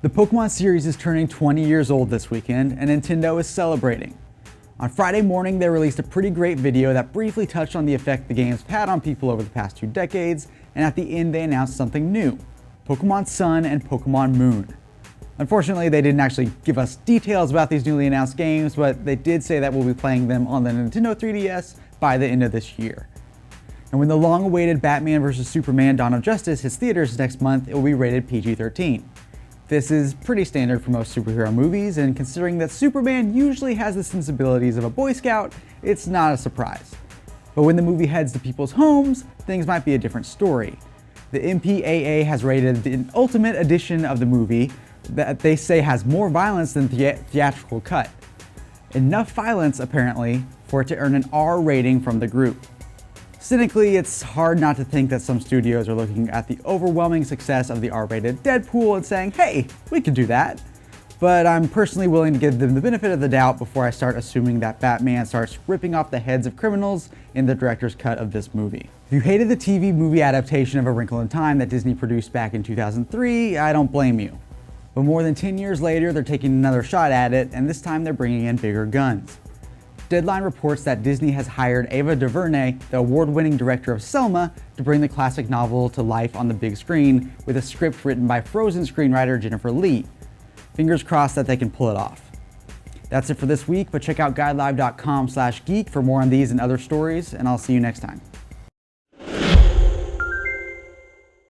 The Pokemon series is turning 20 years old this weekend, and Nintendo is celebrating. On Friday morning, they released a pretty great video that briefly touched on the effect the games have had on people over the past 2 decades, and at the end they announced something new, Pokemon Sun and Pokemon Moon. Unfortunately, they didn't actually give us details about these newly announced games, but they did say that we'll be playing them on the Nintendo 3DS by the end of this year. And when the long-awaited Batman vs. Superman Dawn of Justice hits theaters next month, it will be rated PG-13. This is pretty standard for most superhero movies, and considering that Superman usually has the sensibilities of a Boy Scout, it's not a surprise. But when the movie heads to people's homes, things might be a different story. The MPAA has rated the ultimate edition of the movie that they say has more violence than the theatrical cut. Enough violence, apparently, for it to earn an R rating from the group. Cynically, it's hard not to think that some studios are looking at the overwhelming success of the R-rated Deadpool and saying, hey, we can do that. But I'm personally willing to give them the benefit of the doubt before I start assuming that Batman starts ripping off the heads of criminals in the director's cut of this movie. If you hated the TV movie adaptation of A Wrinkle in Time that Disney produced back in 2003, I don't blame you. But more than 10 years later, they're taking another shot at it, and this time they're bringing in bigger guns. Deadline reports that Disney has hired Ava Duvernay, the award-winning director of Selma, to bring the classic novel to life on the big screen with a script written by Frozen screenwriter Jennifer Lee. Fingers crossed that they can pull it off. That's it for this week, but check out guidelive.com/geek for more on these and other stories, and I'll see you next time.